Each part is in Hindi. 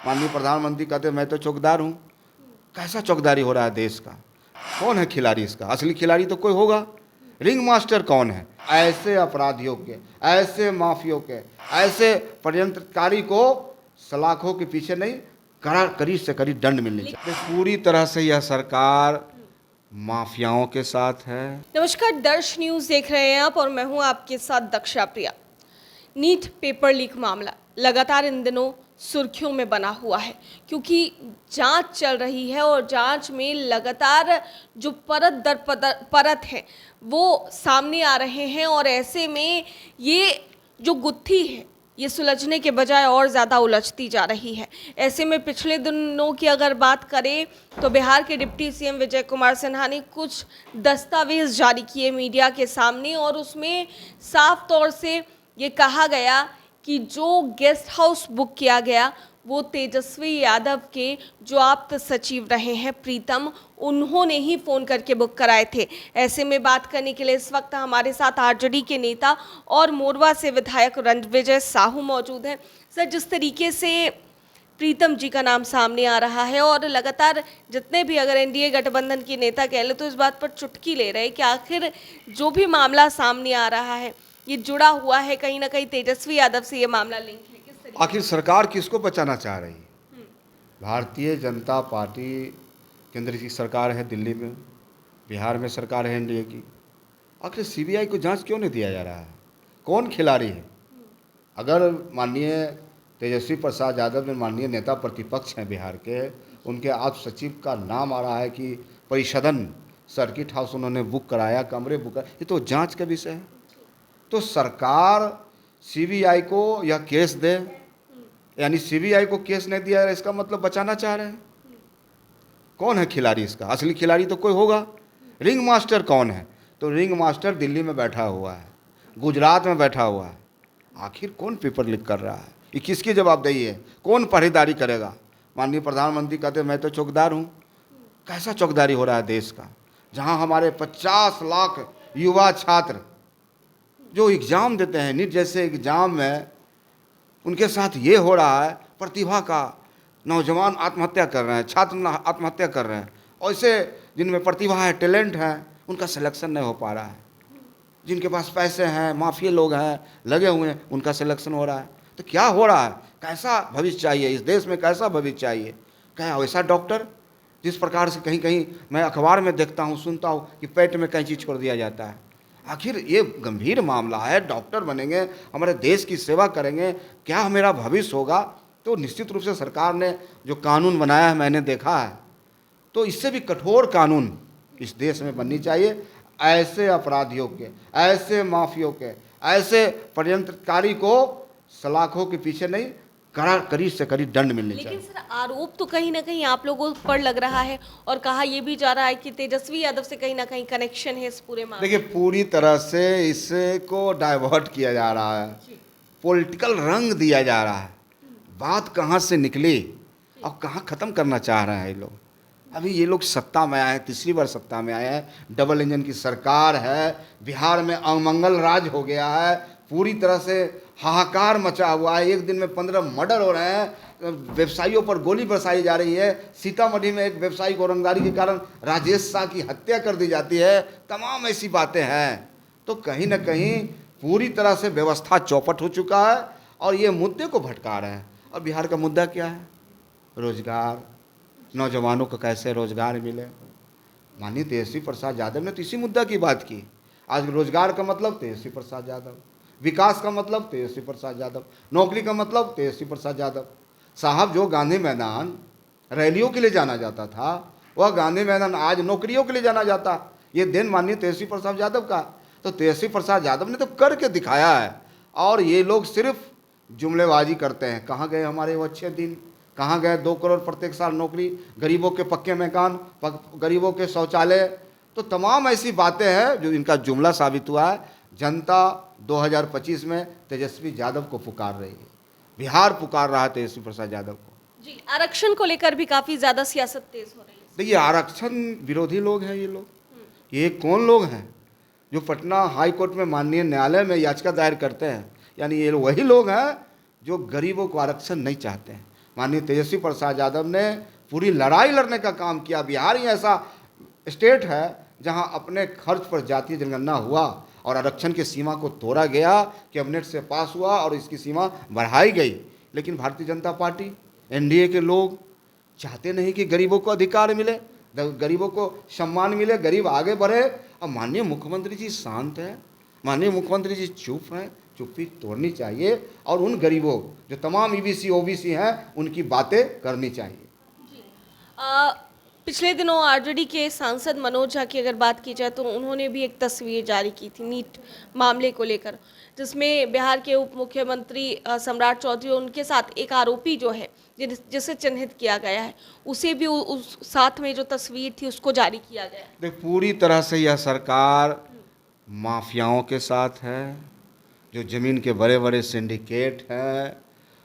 माननीय प्रधानमंत्री कहते मैं तो चौकीदार हूँ। कैसा चौकीदारी हो रहा है देश का? कौन है खिलाड़ी इसका? असली खिलाड़ी तो कोई होगा। रिंग मास्टर कौन है? ऐसे अपराधियों के, ऐसे माफियों के, ऐसे षड्यंत्रकारी को सलाखों के पीछे नहीं, कड़ी से कड़ी दंड मिलनी चाहिए। पूरी तरह से यह सरकार माफियाओं के साथ है। नमस्कार, दर्श न्यूज़ देख रहे हैं आप और मैं हूं आपके साथ दक्षा प्रिया। नीट पेपर लीक मामला लगातार इन दिनों सुर्खियों में बना हुआ है क्योंकि जांच चल रही है और जांच में लगातार जो परत दर परत है वो सामने आ रहे हैं और ऐसे में ये जो गुत्थी है ये सुलझने के बजाय और ज़्यादा उलझती जा रही है। ऐसे में पिछले दिनों की अगर बात करें तो बिहार के डिप्टी सीएम विजय कुमार सिन्हा ने कुछ दस्तावेज जारी किए मीडिया के सामने और उसमें साफ तौर से ये कहा गया कि जो गेस्ट हाउस बुक किया गया वो तेजस्वी यादव के जो आप्त सचिव रहे हैं प्रीतम, उन्होंने ही फ़ोन करके बुक कराए थे। ऐसे में बात करने के लिए इस वक्त हमारे साथ आरजेडी के नेता और मोरवा से विधायक रणविजय साहू मौजूद हैं। सर, जिस तरीके से प्रीतम जी का नाम सामने आ रहा है और लगातार जितने भी अगर एनडीए गठबंधन के नेता कह ले तो इस बात पर चुटकी ले रहे हैं कि आखिर जो भी मामला सामने आ रहा है ये जुड़ा हुआ है कहीं ना कहीं तेजस्वी यादव से, ये मामला लिंक है किस तरीके? आखिर सरकार किसको बचाना चाह रही है? भारतीय जनता पार्टी केंद्र की सरकार है दिल्ली में, बिहार में सरकार है एनडीए की। आखिर सीबीआई को जांच क्यों नहीं दिया जा रहा है? कौन खिलाड़ी है? अगर माननीय तेजस्वी प्रसाद यादव में माननीय नेता प्रतिपक्ष हैं बिहार के, उनके आप सचिव का नाम आ रहा है कि परिषदन सर्किट हाउस उन्होंने बुक कराया, कमरे बुक कराया, ये तो जांच का विषय है। तो सरकार सीबीआई को यह केस दे, यानी सीबीआई को केस नहीं दिया, इसका मतलब बचाना चाह रहे हैं। कौन है खिलाड़ी इसका? असली खिलाड़ी तो कोई होगा। रिंग मास्टर कौन है? तो रिंग मास्टर दिल्ली में बैठा हुआ है, गुजरात में बैठा हुआ है। आखिर कौन पेपर लीक कर रहा है? ये किसकी जवाबदेही है? कौन पहरेदारी करेगा? माननीय प्रधानमंत्री कहते मैं तो चौकीदार हूँ। कैसा चौकीदारी हो रहा है देश का? जहाँ हमारे 50 लाख युवा छात्र जो एग्ज़ाम देते हैं, नीट जैसे एग्ज़ाम में उनके साथ ये हो रहा है, प्रतिभा का नौजवान आत्महत्या कर रहे हैं, छात्र आत्महत्या कर रहे हैं। ऐसे जिनमें प्रतिभा है, टैलेंट है, उनका सिलेक्शन नहीं हो पा रहा है। जिनके पास पैसे हैं, माफिया लोग हैं लगे हुए हैं, उनका सिलेक्शन हो रहा है। तो क्या हो रहा है? कैसा भविष्य चाहिए इस देश में? कैसा भविष्य चाहिए? क्या वैसा डॉक्टर जिस प्रकार से कहीं कहीं मैं अखबार में देखता हूँ, सुनता हूँ कि पेट में कैंची छोड़ दिया जाता है। आखिर ये गंभीर मामला है। डॉक्टर बनेंगे, हमारे देश की सेवा करेंगे, क्या मेरा भविष्य होगा? तो निश्चित रूप से सरकार ने जो कानून बनाया है, मैंने देखा है, तो इससे भी कठोर कानून इस देश में बननी चाहिए। ऐसे अपराधियों के, ऐसे माफियों के, ऐसे षड्यंत्रकारी को सलाखों के पीछे नहीं, कड़ी से कड़ी दंड मिलनी चाहिए। लेकिन सर, आरोप तो कहीं ना कहीं आप लोगों पर लग रहा है और कहा यह भी जा रहा है कि तेजस्वी यादव से कहीं ना कहीं कनेक्शन है इस पूरे मामले। देखिए, पूरी तरह से इसको डाइवर्ट किया जा रहा है, पॉलिटिकल रंग दिया जा रहा है। बात कहाँ से निकली और कहाँ ख़त्म करना चाह रहे हैं ये लोग? अभी ये लोग सत्ता में आए हैं, तीसरी बार सत्ता में आए हैं, डबल इंजन की सरकार है, बिहार में अमंगल राज हो गया है, पूरी तरह से हाहाकार मचा हुआ है। एक दिन में 15 मर्डर हो रहे हैं, व्यवसायियों पर गोली बरसाई जा रही है। सीतामढ़ी में एक व्यवसायी को रंगदारी के कारण राजेश शाह की हत्या कर दी जाती है। तमाम ऐसी बातें हैं। तो कहीं ना कहीं पूरी तरह से व्यवस्था चौपट हो चुका है और ये मुद्दे को भटका रहे हैं। और बिहार का मुद्दा क्या है? रोजगार, नौजवानों को कैसे रोजगार मिले। माननीय तेजस्वी प्रसाद यादव ने तो इसी मुद्दा की बात की। आज रोजगार का मतलब तेजस्वी प्रसाद यादव, विकास का मतलब तेजस्वी प्रसाद यादव, नौकरी का मतलब तेजस्वी प्रसाद यादव। साहब, जो गांधी मैदान रैलियों के लिए जाना जाता था, वह गांधी मैदान आज नौकरियों के लिए जाना जाता। ये दिन माननीय तेजस्वी प्रसाद यादव का। तो तेजस्वी प्रसाद यादव ने तो करके दिखाया है और ये लोग सिर्फ जुमलेबाजी करते हैं। कहाँ गए हमारे वो अच्छे दिन? कहाँ गए 2 करोड़ प्रत्येक साल नौकरी, गरीबों के पक्के मकान, गरीबों के शौचालय? तो तमाम ऐसी बातें हैं जो इनका जुमला साबित हुआ है। जनता 2025 में तेजस्वी यादव को पुकार रही है, बिहार पुकार रहा है तेजस्वी प्रसाद यादव को। जी, आरक्षण को लेकर भी काफी ज्यादा सियासत तेज हो रही है। देखिए, आरक्षण विरोधी लोग हैं ये लोग। ये कौन लोग हैं जो पटना हाई कोर्ट में माननीय न्यायालय में याचिका दायर करते हैं? यानी ये वही लोग हैं जो गरीबों को आरक्षण नहीं चाहते हैं। माननीय तेजस्वी प्रसाद यादव ने पूरी लड़ाई लड़ने का काम किया। बिहार ही ऐसा स्टेट है जहां अपने खर्च पर जातीय जनगणना हुआ और आरक्षण की सीमा को तोड़ा गया, कैबिनेट से पास हुआ और इसकी सीमा बढ़ाई गई। लेकिन भारतीय जनता पार्टी, एनडीए के लोग चाहते नहीं कि गरीबों को अधिकार मिले, गरीबों को सम्मान मिले, गरीब आगे बढ़े। अब माननीय मुख्यमंत्री जी शांत हैं, माननीय मुख्यमंत्री जी चुप हैं। चुप्पी तोड़नी चाहिए और उन गरीबों जो तमाम ईबीसी ओबीसी हैं उनकी बातें करनी चाहिए। पिछले दिनों आरजेडी के सांसद मनोज झा की अगर बात की जाए तो उन्होंने भी एक तस्वीर जारी की थी नीट मामले को लेकर, जिसमें बिहार के उप मुख्यमंत्री सम्राट चौधरी और उनके साथ एक आरोपी जो है जिसे चिन्हित किया गया है, उसे भी उस साथ में जो तस्वीर थी उसको जारी किया गया है। देख, पूरी तरह से यह सरकार माफियाओं के साथ है, जो ज़मीन के बड़े बड़े सिंडिकेट हैं,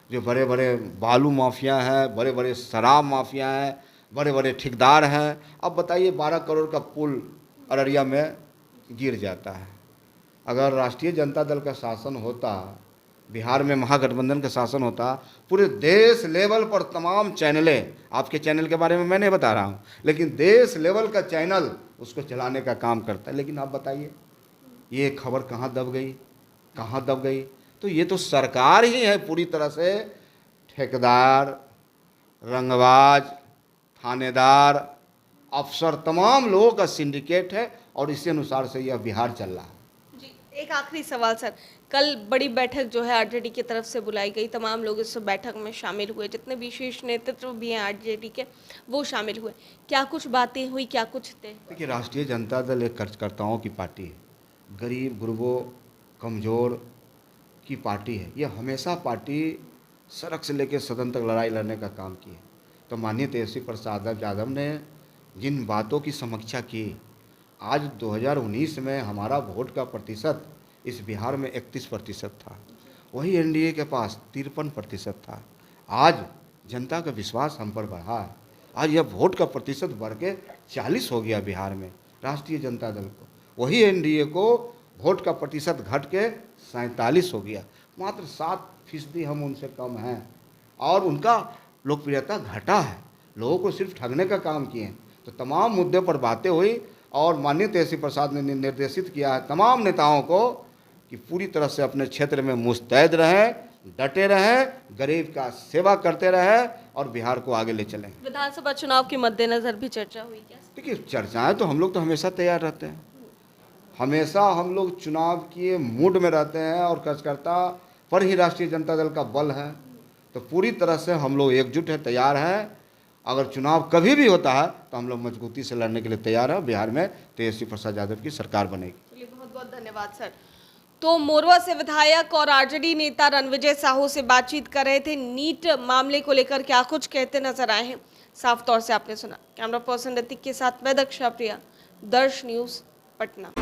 जो बड़े बड़े बालू माफिया हैं, बड़े बड़े शराब माफिया हैं, बड़े बड़े ठेकेदार हैं। अब बताइए 12 करोड़ का पुल अररिया में गिर जाता है। अगर राष्ट्रीय जनता दल का शासन होता, बिहार में महागठबंधन का शासन होता, पूरे देश लेवल पर तमाम चैनलें, आपके चैनल के बारे में मैं नहीं बता रहा हूँ, लेकिन देश लेवल का चैनल उसको चलाने का काम करता है। लेकिन आप बताइए ये खबर कहाँ दब गई, कहाँ दब गई? तो ये तो सरकार ही है पूरी तरह से ठेकेदार, रंगबाज, थानेदार, अफसर, तमाम लोगों का सिंडिकेट है और इसी अनुसार से यह बिहार चल रहा है। जी, एक आखिरी सवाल सर, कल बड़ी बैठक जो है आरजेडी की तरफ से बुलाई गई, तमाम लोग इस बैठक में शामिल हुए, जितने विशेष नेतृत्व भी हैं आरजेडी के वो शामिल हुए। क्या कुछ बातें हुई, क्या कुछ तय? देखिए, राष्ट्रीय जनता दल एक कर्जकर्ताओं की पार्टी है, गरीब गुरबों कमज़ोर की पार्टी है। यह हमेशा पार्टी सड़क से लेकर सदन तक लड़ाई लड़ने का काम की है। तो माननीय तेजस्वी प्रसाद यादव ने जिन बातों की समीक्षा की, आज 2019 में हमारा वोट का प्रतिशत इस बिहार में 31% था, वही एनडीए के पास 53% था। आज जनता का विश्वास हम पर बढ़ा है। आज यह वोट का प्रतिशत बढ़ के 40 हो गया बिहार में राष्ट्रीय जनता दल को, वही एनडीए को वोट का प्रतिशत घट के 47 हो गया। मात्र 7% हम उनसे कम हैं और उनका लोकप्रियता घटा है। लोगों को सिर्फ ठगने का काम किए हैं। तो तमाम मुद्दे पर बातें हुई और माननीय तेजस्वी प्रसाद ने निर्देशित किया है तमाम नेताओं को कि पूरी तरह से अपने क्षेत्र में मुस्तैद रहें, डटे रहें, गरीब का सेवा करते रहें और बिहार को आगे ले चलें। विधानसभा चुनाव के मद्देनजर भी चर्चा हुई क्या? देखिए, चर्चाएं तो हम लोग तो हमेशा तैयार रहते हैं, हमेशा हम लोग चुनाव के मूड में रहते हैं और कार्यकर्ता पर ही राष्ट्रीय जनता दल का बल है। तो पूरी तरह से हम लोग एकजुट हैं, तैयार हैं। अगर चुनाव कभी भी होता है तो हम लोग मजबूती से लड़ने के लिए तैयार हैं। बिहार में तेजस्वी प्रसाद यादव की सरकार बनेगी। चलिए, बहुत बहुत धन्यवाद सर। तो मोरवा से विधायक और आरजेडी नेता रणविजय साहू से बातचीत कर रहे थे। नीट मामले को लेकर क्या कुछ कहते नजर आए हैं, साफ तौर से आपने सुना। कैमरा पर्सन ऋतिक के साथ मैं दक्षा प्रिया, दर्श न्यूज, पटना।